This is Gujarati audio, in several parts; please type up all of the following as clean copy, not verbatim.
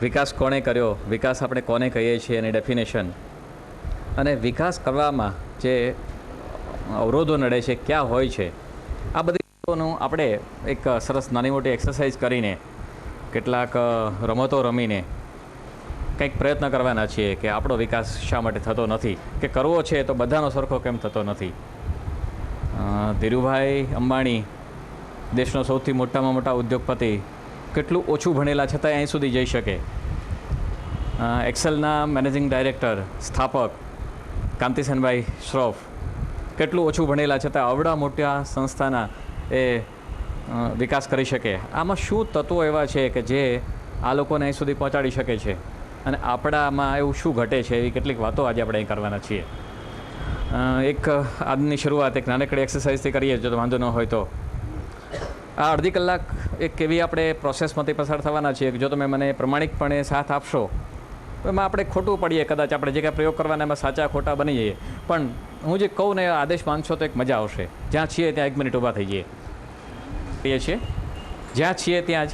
વિકાસ કોણે કર્યો, વિકાસ આપણે કોને કહીએ છીએ એની ડેફિનેશન, અને વિકાસ કરવામાં જે અવરોધો નડે છે ક્યાં હોય છે, આ બધી વસ્તુઓનું આપણે એક સરસ નાની મોટી એક્સરસાઇઝ કરીને કેટલાક રમતો રમીને કંઈક પ્રયત્ન કરવાના છીએ કે આપણો વિકાસ શા માટે થતો નથી, કે કરવો છે તો બધાનો સરખો કેમ થતો નથી. ધીરુભાઈ અંબાણી, દેશનો સૌથી મોટામાં મોટા ઉદ્યોગપતિ, કેટલું ઓછું ભણેલા છતાં અહીં સુધી જઈ શકે. એક્સેલના મેનેજિંગ ડાયરેક્ટર, સ્થાપક કાંતિસેનભાઈ શ્રોફ, કેટલું ઓછું ભણેલા છતાં આવડા મોટા સંસ્થાના એ વિકાસ કરી શકે. આમાં શું તત્વો એવા છે કે જે આ લોકોને અહીં સુધી પહોંચાડી શકે છે, અને આપણામાં એવું શું ઘટે છે, એવી કેટલીક વાતો આજે આપણે અહીં કરવાના છીએ. એક આજની શરૂઆત એક નાનકડી એક્સરસાઇઝથી કરીએ જો વાંધો ન હોય તો. આ અડધી કલાક એક એવી આપણે પ્રોસેસમાંથી પસાર થવાના છીએ કે જો તમે મને પ્રમાણિકપણે સાથ આપશો તો એમાં આપણે ખોટું પડીએ, કદાચ આપણે જે કાંઈ પ્રયોગ કરવાના એમાં સાચા ખોટા બની જઈએ, પણ હું જે કહું ને આદેશ માનશો તો એક મજા આવશે. જ્યાં છીએ ત્યાં 1 મિનિટ ઊભા થઈ જઈએ છીએ, જ્યાં છીએ ત્યાં જ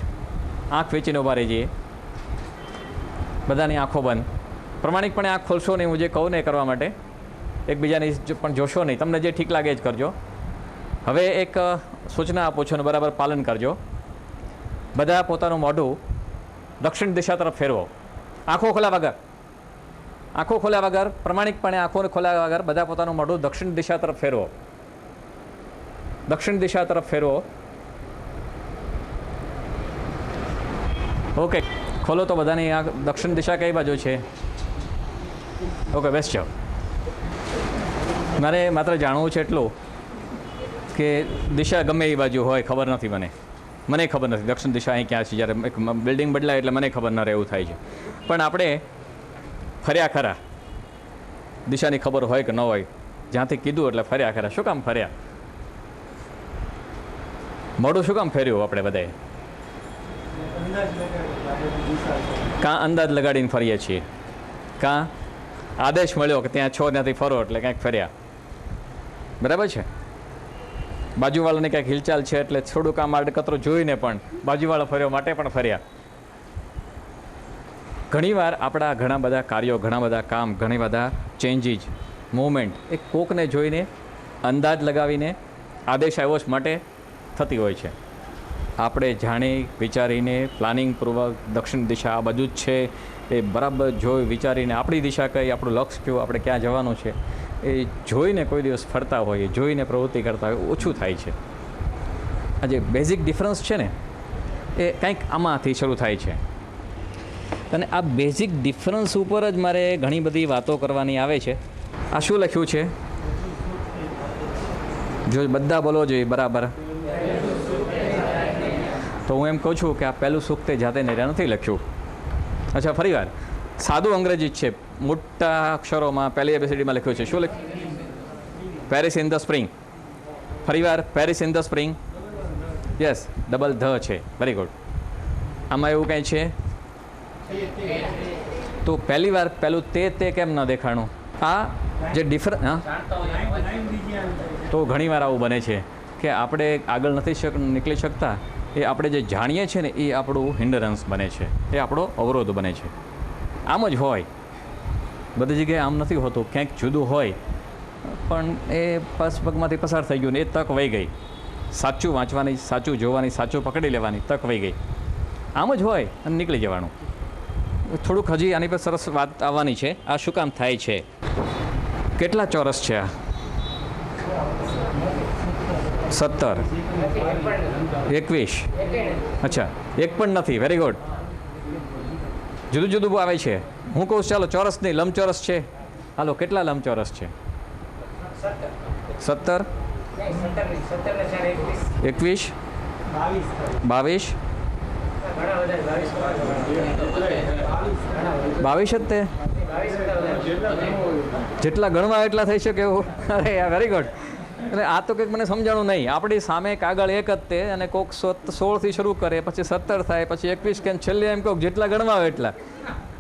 આંખ વેચીને ઊભા રહી જઈએ, બધાની આંખો બંધ. પ્રમાણિકપણે આંખ ખોલશો નહીં, હું જે કહું ને એ કરવા માટે. એકબીજાની પણ જોશો નહીં, તમને જે ઠીક લાગે જ કરજો. હવે એક સૂચના આપું છું અને બરાબર પાલન કરજો. બધા પોતાનું મોઢું દક્ષિણ દિશા તરફ ફેરવો, આંખો ખોલ્યા વગર. આંખો ખોલ્યા વગર, પ્રમાણિકપણે આંખોને ખોલ્યા વગર બધા પોતાનું મોઢું દક્ષિણ દિશા તરફ ફેરવો. દક્ષિણ દિશા તરફ ફેરવો. ઓકે, ખોલો તો બધાની આ દક્ષિણ દિશા કઈ બાજુ છે? ઓકે, બેસ જાઓ. મારે માત્ર જાણવું છે એટલું કે દિશા ગમે એ બાજુ હોય, ખબર નથી મને ખબર નથી દક્ષિણ દિશા અહીં ક્યાં છે. જ્યારે એક બિલ્ડિંગ બદલાય એટલે મને ખબર ન રહે એવું થાય છે. પણ આપણે ફર્યા ખરા, દિશાની ખબર હોય કે ન હોય, જ્યાંથી કીધું એટલે ફર્યા ખરા. શું કામ ફર્યા? મોઢું શું કામ ફેર્યું આપણે બધાએ? કાં અંદાજ લગાડીને ફરીએ છીએ, કાં આદેશ મળ્યો કે ત્યાં છો ત્યાંથી ફરો એટલે ક્યાંક ફર્યા. બરાબર છે? બાજુવાળાને ક્યાંક હિલચાલ છે એટલે થોડુંક આમ આડકતરો જોઈને પણ બાજુવાળો ફર્યો માટે પણ ફર્યા. ઘણીવાર આપણા ઘણા બધા કાર્યો, ઘણા બધા કામ, ઘણી બધા ચેન્જીસ, મૂવમેન્ટ એક કોકને જોઈને, અંદાજ લગાવીને, આદેશ આવ્યો જ માટે થતી હોય છે. આપણે જાણી વિચારીને પ્લાનિંગપૂર્વક દક્ષિણ દિશા આ બધું જ છે એ બરાબર જોઈ વિચારીને આપણી દિશા કઈ, આપણું લક્ષ્ય કયું, આપણે ક્યાં જવાનું છે એ જોઈને કોઈ દિવસ ફરતા હોઈએ, જોઈને પ્રવૃત્તિ કરતા હોય, ઓછું થાય છે. આ જે બેઝિક ડિફરન્સ છે ને એ કંઈક આમાંથી શરૂ થાય છે. અને આ બેઝિક ડિફરન્સ ઉપર જ મારે ઘણી બધી વાતો કરવાની આવે છે. આ શું લખ્યું છે? જો બધા બોલવો જોઈએ બરાબર. તો હું એમ કહું છું કે આ પહેલું સુખ તે જાતે નિર્ણય નથી લખ્યું. અચ્છા, ફરી વાર સાદું અંગ્રેજી છે, મોટા અક્ષરોમાં પહેલી એબીસીડીમાં લખ્યું છે. શું લખ્યું? Paris in the spring. ફરી વાર, Paris in the spring. Yes, double the છે. Very good. આમાં એવું કંઈ છે તો પહેલી વાર પહેલું તે કેમ ન દેખાણું? આ જે ડિફરન્સ, હા, તો ઘણીવાર આવું બને છે કે આપણે આગળ નથી નીકળી શકતા. એ આપણે જે જાણીએ છીએ ને એ આપણું હિન્ડરન્સ બને છે, એ આપણો અવરોધ બને છે. આમ જ હોય, બધી જગ્યાએ આમ નથી હોતું, ક્યાંક જુદું હોય, પણ એ પગમાંથી પસાર થઈ ગયું ને એ તક વહી ગઈ. સાચું વાંચવાની, સાચું જોવાની, સાચું પકડી લેવાની તક વહી ગઈ. આમ જ હોય અને નીકળી જવાનું. થોડુંક હજી આની પર સરસ વાત આવવાની છે. આ શું કામ થાય છે? કેટલા ચોરસ છે આ? 17, 21. અચ્છા, એક પણ નથી. Very good. જુદું જુદું આવે છે. હું કહું ચાલો ચોરસ નહીં, લંબચોરસ છે. હાલો, કેટલા લંબચોરસ છે? 17, 21, 22. 22 જ તે જેટલા ગણવા એટલા થઈ શકે એવું. અરે યાર, વેરી ગુડ. એટલે આ તો કંઈક મને સમજાણું નહીં. આપણી સામે કાગળ એક જ તે, અને કોઈક 16થી શરૂ કરે, પછી 17 થાય, પછી 21 કે છેલ્લે એમ કહું જેટલા ગણવા આવે એટલા.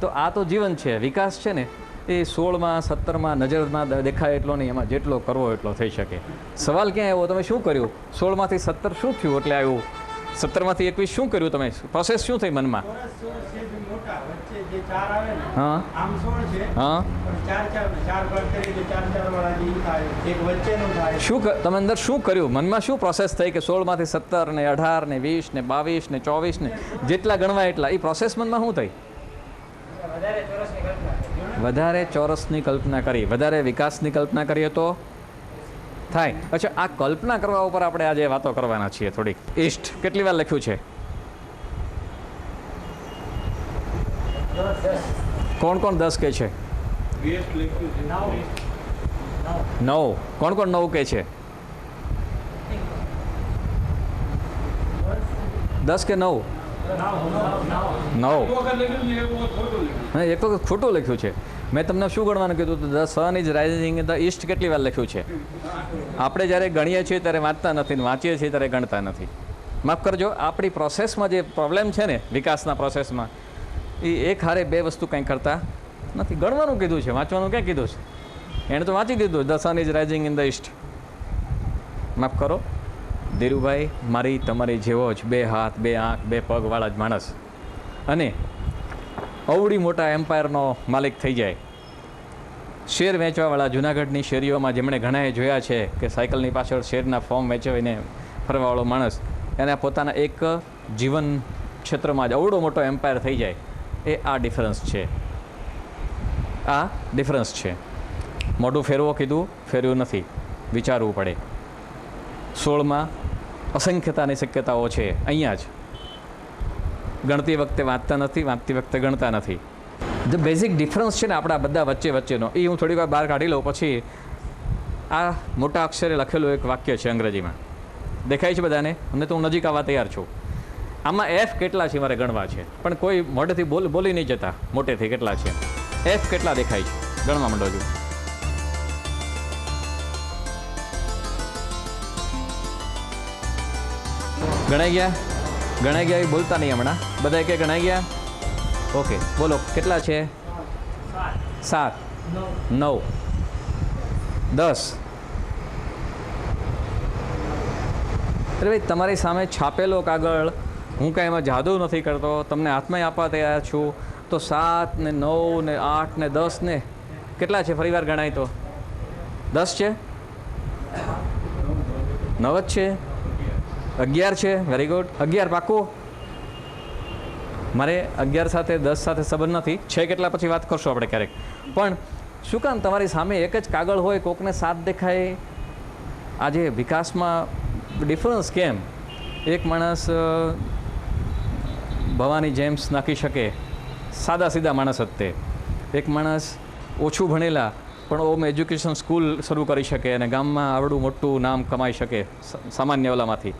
તો આ તો જીવન છે. વિકાસ છે ને એ 16માં 17માં નજરમાં દેખાય એટલો નહીં, એમાં જેટલો કરવો એટલો થઈ શકે. સવાલ ક્યાં આવ્યો? તમે શું કર્યું? 16માંથી 17 શું થયું એટલે આવ્યું? 17માંથી 21 શું કર્યું તમે? પ્રોસેસ શું થઈ મનમાં? હા હા શું તમે અંદર શું કર્યું? મનમાં શું પ્રોસેસ થઈ કે 16માંથી 17 ને 18 ને 20 ને 22 ને 24 ને જેટલા ગણવા એટલા? એ પ્રોસેસ મનમાં શું થઈ? વધારે ચોરસની કલ્પના કરી, વધારે વિકાસની કલ્પના કરીએ તો થાય. અચ્છા, આ કલ્પના કરવા ઉપર આપણે આજે વાતો કરવાના છીએ થોડીક. ઈષ્ટ કેટલી વાર લખ્યું છે? કોણ કોણ 10 કે છે? 9. કોણ કોણ 9 કે છે? 10 કે 9? 9. હા, એક વખત ખોટું લખ્યું છે. મેં તમને શું ગણવાનું કીધું? The sun is rising in the East કેટલી વાર લખ્યું છે? આપણે જ્યારે ગણીએ છીએ ત્યારે વાંચતા નથી ને વાંચીએ છીએ ત્યારે ગણતા નથી. માફ કરજો, આપણી પ્રોસેસમાં જે પ્રોબ્લેમ છે ને વિકાસના પ્રોસેસમાં, એ એક હારે બે વસ્તુ કંઈ કરતા નથી. ગણવાનું કીધું છે, વાંચવાનું ક્યાં કીધું છે? એણે તો વાંચી દીધું, the sun is rising in the East. માફ કરો ધીરુભાઈ, મારી તમારી જેવો જ 2 હાથ 2 આંખ 2 પગવાળા જ માણસ, અને અવડી મોટા એમ્પાયરનો માલિક થઈ જાય. શેર વેચવાવાળા જૂનાગઢની શેરીઓમાં જેમણે ઘણાએ જોયા છે કે સાયકલની પાછળ શેરના ફોર્મ વેચવીને ફરવાવાળો માણસ, એને પોતાના એક જીવન ક્ષેત્રમાં જ અવડો મોટો એમ્પાયર થઈ જાય. એ આ ડિફરન્સ છે. આ ડિફરન્સ છે. મોઢું ફેરવો કીધું, ફેરવ્યું નથી, વિચારવું પડે. 16માં અસંખ્યતાની શક્યતાઓ છે. અહીંયા જ ગણતી વખતે વાંચતા નથી, વાંચતી વખતે ગણતા નથી. ધ બેઝિક ડિફરન્સ છે ને આપણા બધા વચ્ચેનો, એ હું થોડીક વાર બહાર કાઢી લઉં. પછી આ મોટા અક્ષરે લખેલું એક વાક્ય છે અંગ્રેજીમાં, દેખાય છે બધાને? અને તો હું નજીક આવવા તૈયાર છું. આમાં એફ કેટલા છે મારે ગણવા છે, પણ કોઈ મોઢેથી બોલી નહીં જતા મોટેથી કેટલા છે. એફ કેટલા દેખાય છે? ગણવા માંડો છું. ગણાઈ ગયા? ગણાઈ ગયા? એ બોલતા નહીં હમણાં. બધા કે ગણાઈ ગયા? ઓકે, બોલો કેટલા છે? 7 9 10. અરે ભાઈ, તમારી સામે છાપેલો કાગળ, હું કાંઈ એમાં જાદુ નથી કરતો, તમને હાથમાં આપવા તૈયાર છું. તો 7 ને 9 ને 8 ને 10 ને કેટલા છે? ફરી વાર ગણાય તો 10 છે? 9 જ છે? 11 છે? Very good. 11 પાક્કું? મારે 11 સાથે 10 સાથે સંબંધ નથી. છે કેટલા પછી વાત કરશું આપણે ક્યારેક. પણ શું કામ તમારી સામે એક જ કાગળ હોય, કોકને 7 દેખાય? આજે વિકાસમાં ડિફરન્સ કેમ? એક માણસ ભવાની જેમ્સ નાખી શકે, સાદા સીધા માણસ જ તે. એક માણસ ઓછું ભણેલા પણ ઓમ એજ્યુકેશન સ્કૂલ શરૂ કરી શકે અને ગામમાં આવડું મોટું નામ કમાઈ શકે સામાન્ય ઓલામાંથી.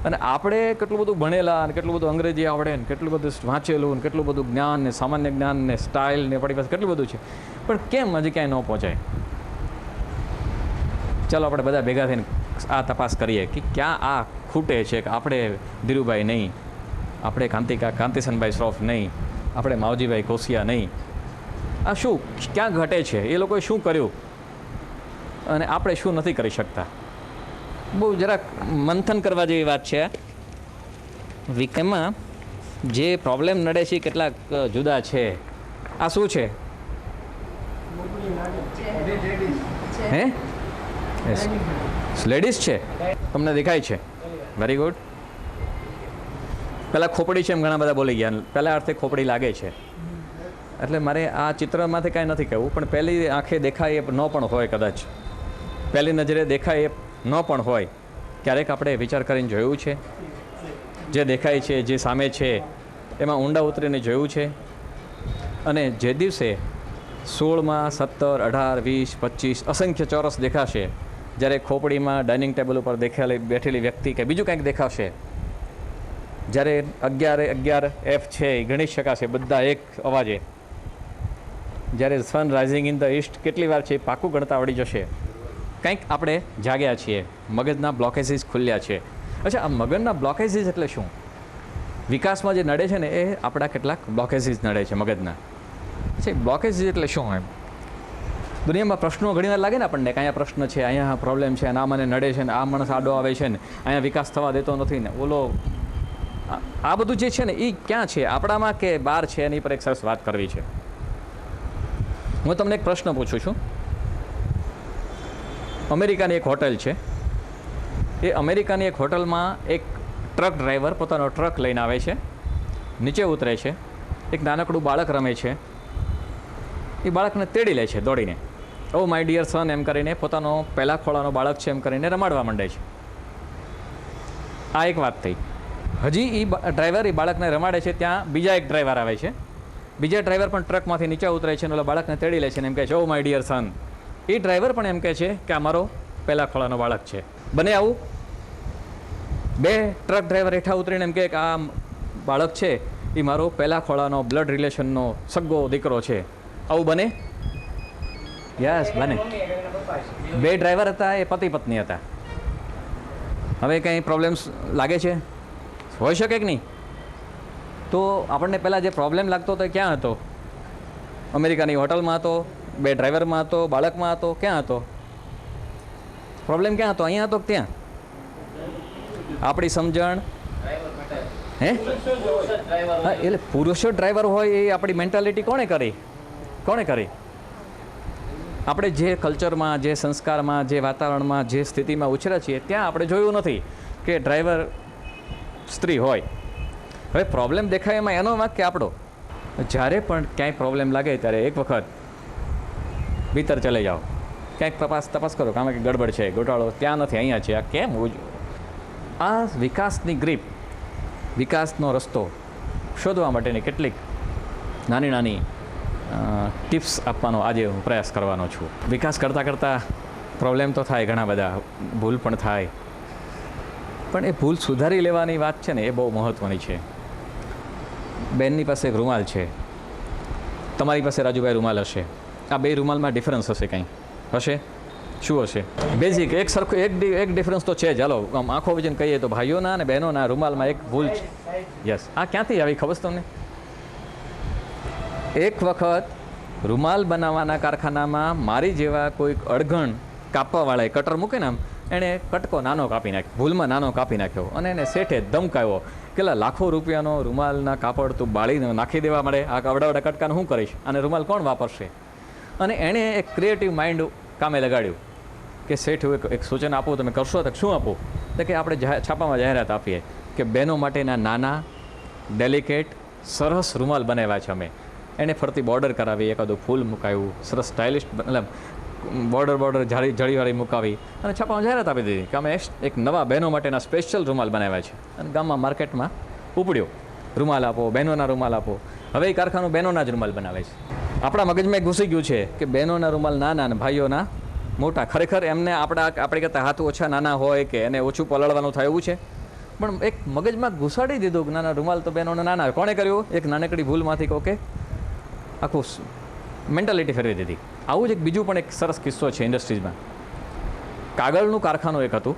અને આપણે કેટલું બધું ભણેલા અને કેટલું બધું અંગ્રેજી આવડે ને કેટલું બધું વાંચેલું ને કેટલું બધું જ્ઞાન ને સામાન્ય જ્ઞાન ને સ્ટાઇલ ને આપણી પાસે કેટલું બધું છે, પણ કેમ હજી ક્યાંય ન પહોંચાય? ચાલો આપણે બધા ભેગા થઈને આ તપાસ કરીએ કે ક્યાં આ ખૂટે છે. કે આપણે ધીરુભાઈ નહીં, આપણે કાંતિસનભાઈ શ્રોફ નહીં, આપણે માવજીભાઈ કોસિયા નહીં, આ શું ક્યાં ઘટે છે? એ લોકોએ શું કર્યું અને આપણે શું નથી કરી શકતા? બહુ જરાક મંથન કરવા જેવી વાત છે. વિકેમાં જે પ્રોબ્લેમ નડે છે કેટલાક જુદા છે. આ શું છે? હે? લેડીઝ છે? તમને દેખાય છે? Very good. પહેલાં ખોપડી છે એમ ઘણા બધા બોલી ગયા. પહેલાં અર્થે ખોપડી લાગે છે. એટલે મારે આ ચિત્રમાંથી કાંઈ નથી કહેવું, પણ પહેલી આંખે દેખાય એ ન પણ હોય, કદાચ પહેલી નજરે દેખાય એ ન પણ હોય. ક્યારેક આપણે વિચાર કરીને જોયું છે? જે દેખાય છે, જે સામે છે, એમાં ઊંડા ઉતરીને જોયું છે? અને જે દિવસે 16માં 17 18 20 25 અસંખ્ય ચોરસ દેખાશે, જ્યારે ખોપડીમાં ડાઇનિંગ ટેબલ ઉપર બેઠેલી વ્યક્તિ કે બીજું કંઈક દેખાશે, જ્યારે 11 એફ છે એ ગણી શકાશે બધા એક અવાજે, જ્યારે સન રાઇઝિંગ ઇન ધ ઈસ્ટ કેટલી વાર છે એ પાકું ગણતા આવડી જશે. કંઈક આપણે જાગ્યા છીએ, મગજના બ્લોકેજીસ ખુલ્યા છે. અચ્છા, આ મગજના બ્લોકેજીસ એટલે શું? વિકાસમાં જે નડે છે ને એ આપણા કેટલાક બ્લોકેજીસ નડે છે મગજના. અચ્છા, બ્લોકેજીસ એટલે શું? એમ દુનિયામાં પ્રશ્નો ઘણીવાર લાગે ને આપણને કે અહીંયા પ્રશ્ન છે, અહીંયા પ્રોબ્લેમ છે, અને આ મને નડે છે, ને આ માણસ આડો આવે છે, ને અહીંયા વિકાસ થવા દેતો નથી, ને ઓલો આ બધું જે છે ને એ ક્યાં છે, આપણામાં કે બહાર છે, એની પર એક સરસ વાત કરવી છે. હું તમને એક પ્રશ્ન પૂછું છું. અમેરિકાની એક હોટલ છે. એ અમેરિકાની એક હોટલમાં એક ટ્રક ડ્રાઈવર પોતાનો ટ્રક લઈને આવે છે, નીચે ઉતરે છે, એક નાનકડું બાળક રમે છે, એ બાળકને તેડી લે છે દોડીને. ઓ માય ડિયર સન એમ કરીને પોતાનો પહેલા ખોળાનો બાળક છે એમ કરીને રમાડવા માંડે છે. આ એક વાત થઈ. હજી એ ડ્રાઈવર એ બાળકને રમાડે છે, ત્યાં બીજા એક ડ્રાઈવર આવે છે. બીજા ડ્રાઈવર પણ ટ્રકમાંથી નીચે ઉતરે છે અને ઓલા બાળકને તેડી લે છે અને એમ કહે છે ઓ માય ડિયર સન. એ ડ્રાઈવર પણ એમ કહે છે કે આ મારો પહેલા ખોળાનો બાળક છે. બને આવું? બે ટ્રક ડ્રાઈવર હેઠા ઉતરીને એમ કહે કે આ બાળક છે એ મારો પહેલા ખોળાનો બ્લડ રિલેશનનો સગ્ગો દીકરો છે. આવું બને? યસ, બને. બે ડ્રાઈવર હતા, એ પતિ પત્ની હતા. હવે કંઈ પ્રોબ્લેમ્સ લાગે છે? હોઈ શકે કે નહીં? તો આપણને પહેલાં જે પ્રોબ્લેમ લાગતો હતો એ ક્યાં હતો? અમેરિકાની હોટલમાં હતો, બે ડ્રાઈવરમાં હતો, બાળકમાં હતો, ક્યાં હતો પ્રોબ્લેમ? ક્યાં હતો? અહીંયા હતો કે ત્યાં? આપણી સમજણ હે હા, એટલે પુરુષ ડ્રાઈવર હોય એ આપણી મેન્ટાલિટી કોણે કરી? આપણે જે કલ્ચરમાં, જે સંસ્કારમાં, જે વાતાવરણમાં, જે સ્થિતિમાં ઉછર્યા છીએ ત્યાં આપણે જોયું નથી કે ડ્રાઈવર સ્ત્રી હોય. હવે પ્રોબ્લેમ દેખાય એમાં એનો વાંક કે આપણો? જ્યારે પણ ક્યાંય પ્રોબ્લેમ લાગે ત્યારે એક વખત ભીતર ચલે જાઓ, ક્યાંક તપાસ કરો, કામ કે ગડબડ છે, ગોટાળો ત્યાં નથી, અહીંયા છે. આ કેમ? આ વિકાસની ગ્રીપ, વિકાસનો રસ્તો શોધવા માટેની કેટલીક નાની નાની ટિપ્સ આપવાનો આજે હું પ્રયાસ કરવાનો છું. વિકાસ કરતાં કરતાં પ્રોબ્લેમ તો થાય ઘણા બધા, ભૂલ પણ થાય, પણ એ ભૂલ સુધારી લેવાની વાત છે ને એ બહુ મહત્ત્વની છે. બેનની પાસે એક રૂમાલ છે, તમારી પાસે રાજુભાઈ રૂમાલ હશે. આ બે રૂમાલમાં ડિફરન્સ હશે, કંઈ હશે? શું હશે? બેઝિક એક સરખું એક ડિફરન્સ તો છે જ. ચાલો આમ આંખો વજન કહીએ તો ભાઈઓના અને બહેનોના રૂમાલમાં એક ભૂલ છે. યસ. આ ક્યાંથી આવી ખબર છે તમને? એક વખત રૂમાલ બનાવવાના કારખાનામાં મારી જેવા કોઈક અડઘણ કાપવાવાળાએ કટર મૂકે ને આમ, એણે કટકો નાનો કાપી નાખ્યો, ભૂલમાં નાનો કાપી નાખ્યો અને એને શેઠે ધમકાવ્યો કેટલા લાખો રૂપિયાનો રૂમાલના કાપડ તું બાળીને નાખી દેવા મળે, આ અવડાવડા કટકાનું શું કરીશ, અને રૂમાલ કોણ વાપરશે? અને એણે એક ક્રિએટિવ માઇન્ડ કામે લગાડ્યું કે શેઠ હું એક સૂચન આપું, તમે કરશો? તો શું આપું? તો કે આપણે છાપામાં જાહેરાત આપીએ કે બહેનો માટેના નાના ડેલિકેટ સરસ રૂમાલ બનાવ્યા છે અમે. એણે ફરતી બોર્ડર કરાવી, એકાદું ફૂલ મુકાવ્યું, સરસ સ્ટાઇલિશ, મતલબ બોર્ડર જળીવાળી મુકાવી અને છાપામાં જાહેરાત આપી દીધી કે અમે એક નવા બહેનો માટેના સ્પેશિયલ રૂમાલ બનાવ્યા છે. અને ગામમાં માર્કેટમાં ઉપડ્યો, રૂમાલ આપો, બહેનોના રૂમાલ આપો. હવે એ કારખાનું બહેનોના જ રૂમાલ બનાવે છે. આપણા મગજમાં ઘૂસી ગયું છે કે બહેનોના રૂમાલ નાના અને ભાઈઓના મોટા. ખરેખર એમને આપણી કરતાં હાથ ઓછા નાના હોય કે એને ઓછું પલળવાનું થાય એવું છે, પણ એક મગજમાં ઘુસાડી દીધું કે નાના રૂમાલ તો બહેનોના નાના. કોણે કર્યું? એક નાનકડી ભૂલમાંથી કહો કે આખું મેન્ટાલિટી ફેરવી દીધી. આવું જ એક બીજું પણ એક સરસ કિસ્સો છે ઇન્ડસ્ટ્રીઝમાં. કાગળનું કારખાનું એક હતું.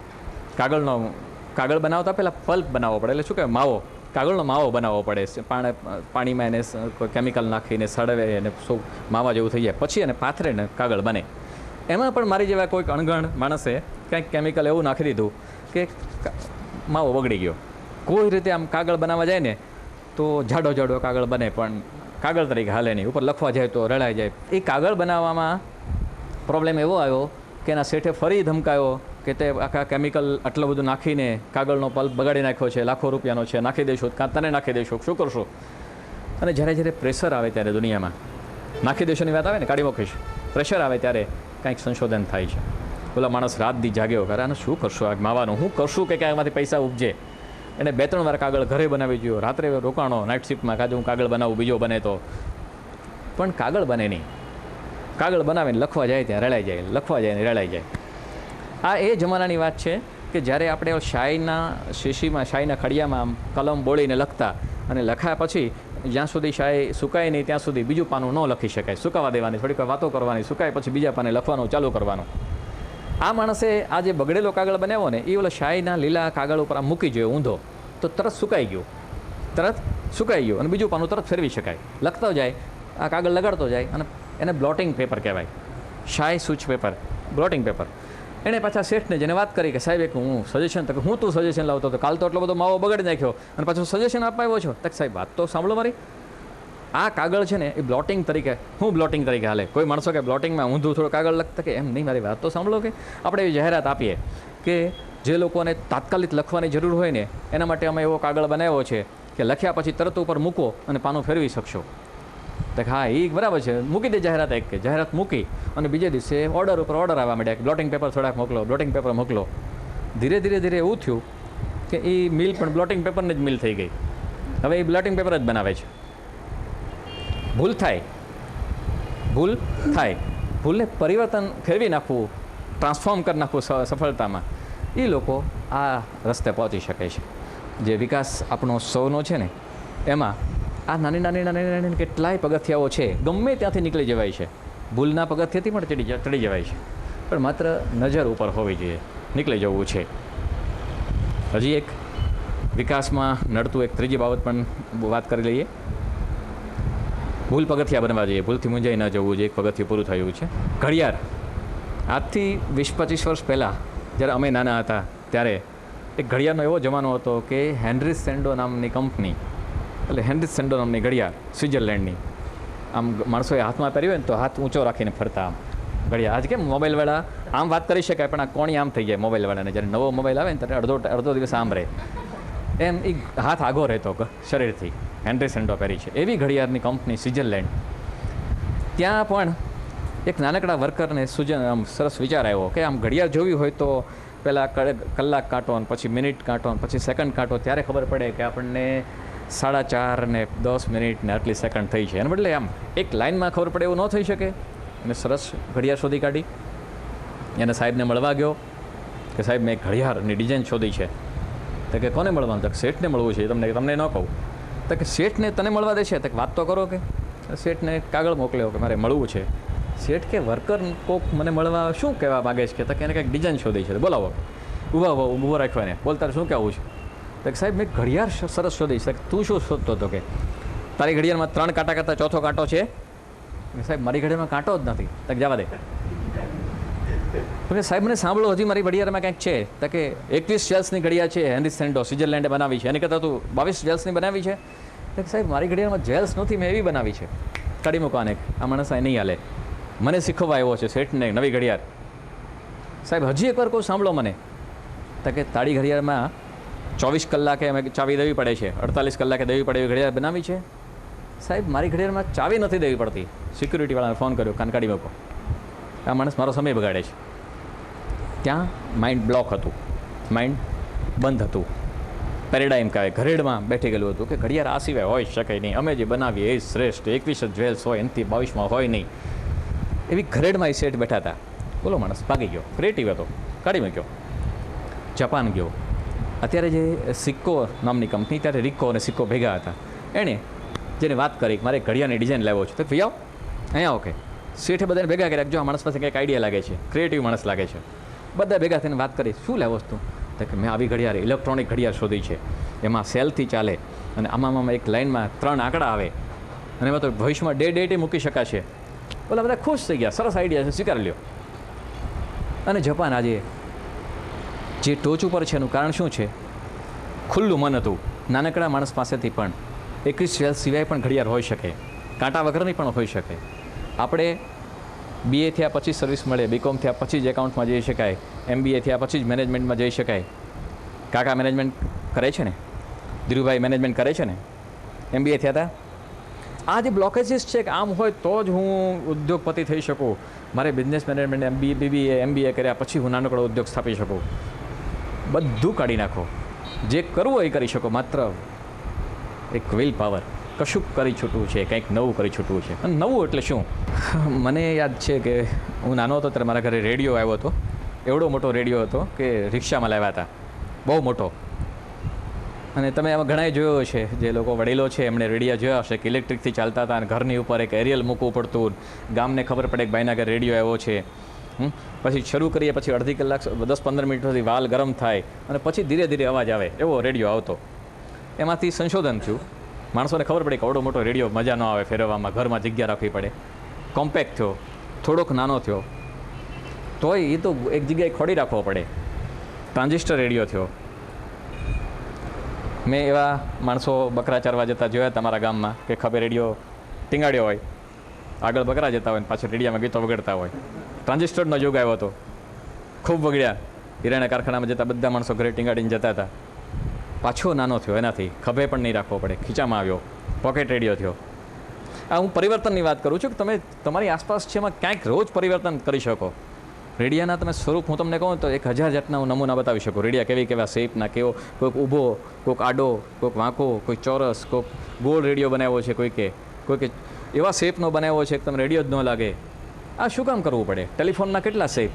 કાગળ બનાવતા પહેલાં પલ્પ બનાવવો પડે, એટલે શું કહેવાય, માવો, કાગળનો માવો બનાવવો પડે. પાણીમાં એને કોઈ કેમિકલ નાખીને સળવે અને શું માવા જેવું થઈ જાય, પછી એને પાથરીને કાગળ બને. એમાં પણ મારી જેવા કોઈક અણઘણ માણસે કંઈક કેમિકલ એવું નાખી દીધું કે માવો બગડી ગયો. કોઈ રીતે આમ કાગળ બનાવવા જાય ને તો જાડો કાગળ બને, પણ કાગળ તરીકે હાલે નહીં. ઉપર લખવા જાય તો રડાઈ જાય. એ કાગળ બનાવવામાં પ્રોબ્લેમ એવો આવ્યો કે એના શેઠે ફરી ધમકાયો કે તે આખા કેમિકલ આટલું બધું નાખીને કાગળનો પલ્પ બગાડી નાખ્યો છે, લાખો રૂપિયાનો છે, નાખી દઈશું કાં તને નાખી દઈશું, શું કરશો? અને જ્યારે પ્રેશર આવે ત્યારે દુનિયામાં નાખી દેશોની વાત આવે ને, કાઢી મૂકીશ, પ્રેશર આવે ત્યારે કંઈક સંશોધન થાય છે. ઓલા માણસ રાત દી જાગ્યો કરે, આને શું કરશું આ માવાનું, હું કરશું કે ક્યાંકમાંથી પૈસા ઉપજે. એને 2-3 વાર કાગળ ઘરે બનાવી જોયો, રાત્રે રોકાણો નાઇટ શિફ્ટમાં, કાજુ હું કાગળ બનાવું, બીજો બને તો, પણ કાગળ બને નહીં. કાગળ બનાવીને લખવા જાય ત્યાં રડાઈ જાય, લખવા જાય ને રડાઈ જાય. આ એ જમાનાની વાત છે કે જ્યારે આપણે શાહીના શીશીમાં, શાહીના ખડિયામાં આમ કલમ બોળીને લખતા, અને લખાયા પછી જ્યાં સુધી શાહી સુકાય નહીં ત્યાં સુધી બીજું પાનું ન લખી શકાય, સુકાવા દેવાની, થોડીક વાતો કરવાની, સુકાય પછી બીજા પાને લખવાનું ચાલુ કરવાનું. આ માણસે આ જે બગડેલો કાગળ બનાવ્યો ને એ ઓલા શાહીના લીલા કાગળ ઉપર આમ મૂકી જોયો ઊંધો, તો તરત સુકાઈ ગયું અને બીજું પાનું તરત ફેરવી શકાય. લખતો જાય, આ કાગળ લગાડતો જાય, અને એને બ્લોટિંગ પેપર કહેવાય, શાહી સૂચ પેપર, બ્લોટિંગ પેપર. એણે પાછા શેઠને જેને વાત કરી કે સાહેબ એક હું સજેશન, તો હું તું સજેશન લાવતો હતો, કાલ તો એટલો બધો માવો બગાડી નાખ્યો અને પાછું સજેશન આપવા આવ્યો છો. તો સાહેબ વાત તો સાંભળો મારી, આ કાગળ છે ને એ બ્લોટિંગ તરીકે, હું બ્લોટિંગ તરીકે હાલે. કોઈ માણસો કે બ્લોટિંગમાં ઊંધું થોડું કાગળ લખતા, કે એમ નહીં, મારી વાત તો સાંભળો. કે આપણે એવી જાહેરાત આપીએ કે જે લોકોને તાત્કાલિક લખવાની જરૂર હોય ને એના માટે અમે એવો કાગળ બનાવ્યો છે કે લખ્યા પછી તરત ઉપર મૂકો અને પાનું ફેરવી શકશો. તો હા, એ બરાબર છે, મૂકી દે જાહેરાત. એક કે જાહેરાત મૂકી અને બીજે દિવસે ઓર્ડર ઉપર ઓર્ડર આવવા માંડ્યા કે બ્લોટિંગ પેપર થોડાક મોકલો, બ્લોટિંગ પેપર મોકલો. ધીરે ધીરે એવું થયું કે એ મિલ પણ બ્લોટિંગ પેપરની જ મિલ થઈ ગઈ. હવે એ બ્લોટિંગ પેપર જ બનાવે છે. ભૂલ થાય, ભૂલને પરિવર્તન ફેરવી નાખવું, ટ્રાન્સફોર્મ કરી નાખવું સફળતામાં, એ લોકો આ રસ્તે પહોંચી શકે છે. જે વિકાસ આપણો સૌનો છે ને એમાં આ નાની કેટલાય પગથિયાઓ છે, ગમે ત્યાંથી નીકળી જવાય છે. ભૂલના પગથિયાથી પણ ચડી જવાય છે, પણ માત્ર નજર ઉપર હોવી જોઈએ, નીકળી જવું છે. હજી એક વિકાસમાં નડતું એક ત્રીજી બાબત પણ વાત કરી લઈએ. ભૂલ પગથિયા બનવા જોઈએ, ભૂલથી મૂંઝાઈ ન જવું જોઈએ. એક પગથિયું પૂરું થયું છે. ઘડિયાળ. આજથી 20-25 વર્ષ પહેલાં જ્યારે અમે નાના હતા ત્યારે એક ઘડિયાળનો એવો જમાનો હતો કે હેનરી સેન્ડો નામની કંપની, એટલે હેનરી સેન્ડો નામની ઘડિયાળ સ્વિટ્ઝરલેન્ડની, આમ માણસોએ હાથમાં પહેર્યું હોય ને તો હાથ ઊંચો રાખીને ફરતા આમ ઘડિયાળ. આજ કેમ મોબાઈલવાળા આમ વાત કરી શકાય, પણ આ કોણી આમ થઈ જાય મોબાઈલવાળાને. જ્યારે નવો મોબાઈલ આવે ને ત્યારે અડધો દિવસ આમ રહે, એમ એ હાથ આગો રહેતો શરીરથી. હેનરી સેન્ડો પહેરી છે એવી ઘડિયાળની કંપની સ્વિટ્ઝરલેન્ડ. ત્યાં પણ એક નાનકડા વર્કરને આમ સરસ વિચાર આવ્યો કે આમ ઘડિયાળ જોવી હોય તો પહેલાં કલાક કાંટો ને પછી મિનિટ કાંટો ને પછી સેકન્ડ કાંટો, ત્યારે ખબર પડે કે આપણને 4:30 ને 10 મિનિટ ને આટલી સેકન્ડ થઈ છે. એને બદલે આમ એક લાઇનમાં ખબર પડે એવું ન થઈ શકે. એને સરસ ઘડિયાળ શોધી કાઢી. એને સાહેબને મળવા ગયો કે સાહેબ મેં એક ઘડિયાળની ડિઝાઇન શોધી છે. તો કે કોને મળવાનું? તો શેઠને મળવું છે. તમને ન કહું. તો કે શેઠને તને મળવા દેશે? તો વાત તો કરો. કે શેઠને કાગળ મોકલ્યો કે મારે મળવું છે. શેઠ કે વર્કર કોક મને મળવા શું કહેવા માગે છે? કે એને કંઈક ડિઝાઇન શોધી છે, બોલાવો. ઊભો રાખ્યો એને. બોલ, તારે શું કહેવું છે? તો કે સાહેબ મેં ઘડિયાળ સરસ શોધી છે. તું શું શોધતો હતો? કે તારી ઘડિયાળમાં 3 કાંટા કરતાં ચોથો કાંટો છે. સાહેબ મારી ઘડિયાળમાં કાંટો જ નથી. તો જવા દે. તો કે સાહેબ મને સાંભળો, હજી મારી ઘડિયાળમાં કંઈક છે. તો કે 21 જેલ્સની ઘડિયાળ છે, હેનરી સેન્ડો સ્વિટ્ઝરલેન્ડે બનાવી છે. એની કરતાં તું 22 જેલ્સની બનાવી છે. તો કે સાહેબ મારી ઘડિયાળમાં જેલ્સ નથી, મેં એવી બનાવી છે. કાઢી મૂકવાને આ માણસ નહીં હાલે. મને શીખવવા આવ્યો છે શેઠને નવી ઘડિયાળ. સાહેબ હજી એકવાર કહું, સાંભળો મને. તો કે તારી ઘડિયાળમાં 24 કલાકે અમે ચાવી દેવી પડે છે, 48 કલાકે દેવી પડે એવી ઘડિયાળ બનાવી છે. સાહેબ મારી ઘડિયાળમાં ચાવી નથી દેવી પડતી. સિક્યુરિટીવાળાને ફોન કર્યો, કાન કાઢી મૂકો. આ માણસ મારો સમય બગાડે છે. ત્યાં માઇન્ડ બ્લોક હતું, માઇન્ડ બંધ હતું. પેરેડાઇમ કહેવાય, ઘરેડમાં બેઠી ગયેલું હતું કે ઘડિયાળ આ સિવાય હોઈ શકે નહીં, અમે જે બનાવીએ એ શ્રેષ્ઠ, 21 જ જ્વેલ્સ હોય, એનાથી 22માં હોય નહીં. એવી ઘરેડમાં એ સેટ બેઠા હતા. બોલો, માણસ ભાગી ગયો. ક્રિએટિવ હતો, કાઢી મૂક્યો. જાપાન ગયો. અત્યારે જે સિક્કો નામની કંપની, ત્યારે રિક્કો અને સિક્કો ભેગા હતા. એણે જેને વાત કરી મારે ઘડિયાળની ડિઝાઇન લાવ્યો છે, તો ભાઈ આવો અહીંયા. ઓકે, શેઠે બધાને ભેગા કર્યા. જો આ માણસ પાસે કંઈક આઈડિયા લાગે છે, ક્રિએટિવ માણસ લાગે છે. બધા ભેગા થઈને વાત કરી, શું લેવો વસ્તુ? તો કે મેં આવી ઘડિયાળ, ઇલેક્ટ્રોનિક ઘડિયાળ શોધી છે, એમાં સેલથી ચાલે અને આમાં એક લાઇનમાં 3 આંકડા આવે અને એમાં તો ભવિષ્યમાં ડેટ મૂકી શકાશે. બોલા બધા ખુશ થઈ ગયા, સરસ આઈડિયા છે, સ્વીકારી લ્યો. અને જાપાન આજે જે ટોચ ઉપર છે એનું કારણ શું છે? ખુલ્લું મન હતું. નાનકડા માણસ પાસેથી પણ 21 જેલ્સ સિવાય પણ ઘડિયાળ હોઈ શકે, કાંટા વગરની પણ હોઈ શકે. આપણે BA થયા પછી સર્વિસ મળે, BCom થયા પછી જ એકાઉન્ટમાં જઈ શકાય, MBA થયા પછી જ મેનેજમેન્ટમાં જઈ શકાય. કાકા મેનેજમેન્ટ કરે છે ને, ધીરુભાઈ મેનેજમેન્ટ કરે છે ને, MBA થયા હતા. આ જે બ્લોકેજીસ છે કે આમ હોય તો જ હું ઉદ્યોગપતિ થઈ શકું, મારે બિઝનેસ મેનેજમેન્ટ MBA કર્યા પછી હું નાનકડો ઉદ્યોગ સ્થાપી શકું. બધું કાઢી નાખો. જે કરવું હોય એ કરી શકો. માત્ર એક વિલ પાવર, કશુંક કરી છૂટવું છે, કંઈક નવું કરી છૂટવું છે. અને નવું એટલે શું? મને યાદ છે કે હું નાનો હતો ત્યારે મારા ઘરે રેડિયો આવ્યો હતો. એવડો મોટો રેડિયો હતો કે રિક્ષામાં લાવ્યા હતા, બહુ મોટો. અને તમે આમાં ઘણાએ જોયો છે, જે લોકો વડીલો છે એમણે રેડિયા જોયા હશે કે ઇલેક્ટ્રિકથી ચાલતા હતા અને ઘરની ઉપર એક એરિયલ મૂકવું પડતું, ગામને ખબર પડે કે ભાઈના ઘરે રેડિયો આવ્યો છે. પછી શરૂ કરીએ, પછી અડધી કલાક 10-15 મિનિટ સુધી વાલ ગરમ થાય અને પછી ધીરે ધીરે અવાજ આવે, એવો રેડિયો આવતો. એમાંથી સંશોધન થયું, માણસોને ખબર પડે કે આવડો મોટો રેડિયો મજા ન આવે ફેરવવામાં, ઘરમાં જગ્યા રાખવી પડે. કોમ્પેક્ટ થયો, થોડોક નાનો થયો. તોય એ તો એક જગ્યાએ ખોડી રાખવો પડે. ટ્રાન્ઝિસ્ટર રેડિયો થયો. મેં એવા માણસો બકરા ચારવા જતા જોયા તમારા ગામમાં કે ખભે રેડિયો ટીંગાડ્યો હોય, આગળ બકરા જતા હોય ને પાછળ રેડિયામાં ગીતો વગડતા હોય. ટ્રાન્ઝિસ્ટરનો યુગ આવ્યો હતો, ખૂબ વગડ્યા. હિરાણા કારખાનામાં જતા બધા માણસો ઘરે ટીંગાડીને જતા હતા. પાછો નાનો થયો, એનાથી ખભે પણ નહીં રાખવો પડે, ખીચામાં આવ્યો, પોકેટ રેડિયો થયો. આ હું પરિવર્તનની વાત કરું છું કે તમે તમારી આસપાસ છે એમાં ક્યાંક રોજ પરિવર્તન કરી શકો. રેડિયાના તમે સ્વરૂપ હું તમને કહું તો 1000 જાતના હું નમૂના બતાવી શકું. રેડિયા કેવા શેપના, કેવો કોઈક ઊભો, કોઈક આડો, કોઈક વાંકો, કોઈ ચોરસ, કોઈક ગોળ રેડિયો બનાવ્યો છે, કોઈકે એવા શેપનો બનાવ્યો છે કે તમે રેડિયો જ ન લાગે. આ શું કામ કરવું પડે? ટેલિફોનના કેટલા શેપ.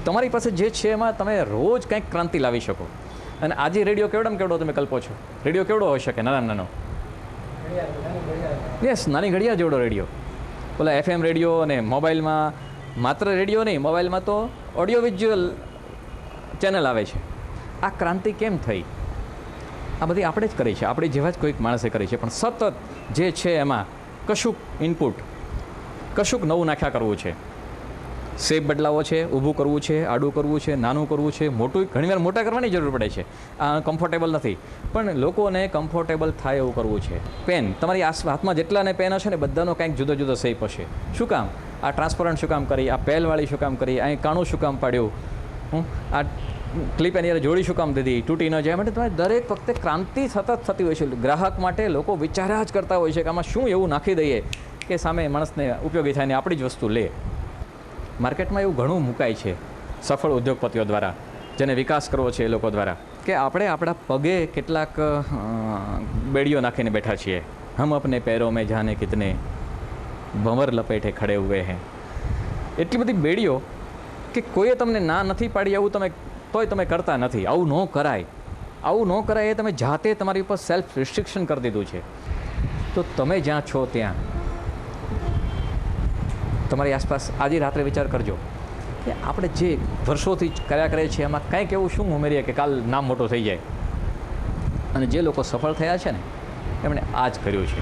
તમારી પાસે જે છે એમાં તમે રોજ કંઈક ક્રાંતિ લાવી શકો. અને આજે રેડિયો કેવડામાં કેવડો તમે કલ્પો છો? રેડિયો કેવડો હોઈ શકે? નાનો. યસ, નાની ઘડિયાળ જેવડો રેડિયો. ઓલા FM રેડિયો અને મોબાઈલમાં માત્ર રેડિયો નહીં, મોબાઈલમાં તો ઓડિયો વિઝ્યુઅલ ચેનલ આવે છે. આ ક્રાંતિ કેમ થઈ? આ બધી આપણે જ કરી છે, આપણી જેવા જ કોઈક માણસે કરી છે. પણ સતત જે છે એમાં કશુંક ઇનપુટ, કશુંક નવું નાખ્યા કરવું છે. શેપ બદલાવો છે, ઊભું કરવું છે, આડું કરવું છે, નાનું કરવું છે, મોટું. ઘણીવાર મોટા કરવાની જરૂર પડે છે. આ કમ્ફર્ટેબલ નથી, પણ લોકોને કમ્ફર્ટેબલ થાય એવું કરવું છે. પેન, તમારી હાથમાં જેટલાને પેન હશે ને બધાનો કંઈક જુદો જુદો શેપ હશે. શું કામ? આ ટ્રાન્સપરન્ટ શું કામ કરી? આ પેલવાળી શું કામ કરી? અહીં કાણું શું કામ પાડ્યું? આ ક્લિપ એની યારે જોડી શું કામ દીધી? તૂટી ન જાય માટે તમારે દરેક વખતે ક્રાંતિ સતત થતી હોય છે. ગ્રાહક માટે લોકો વિચાર્યા જ કરતા હોય છે કે આમાં શું એવું નાખી દઈએ કે સામે માણસને ઉપયોગી થાય ને આપણી જ વસ્તુ લે. માર્કેટમાં એવું ઘણું મુકાય છે સફળ ઉદ્યોગપતિઓ દ્વારા, જેને વિકાસ કરવો છે એ લોકો દ્વારા, કે આપણે આપણા પગે કેટલાક બેડીઓ નાખીને બેઠા છીએ. હમ અપને पैरों में जाने कितने ભંવર લપેટે ખડે હુએ હૈ. એટલી બધી બેડીઓ કે કોઈએ તમને ના નથી પાડી, આવું તોય તમે કરતા નથી. આવું ન કરાય, એ તમે જાતે તમારી ઉપર સેલ્ફ રિસ્ટ્રિક્શન કરી દીધું છે. તો તમે જ્યાં છો ત્યાં તમારી આસપાસ આજે રાત્રે વિચાર કરજો કે આપણે જે વર્ષોથી કર્યા કરે છે એમાં કંઈક એવું શું ઉમેરીએ કે કાલ નામ મોટો થઈ જાય. અને જે લોકો સફળ થયા છે ને એમણે આ જ કર્યું છે.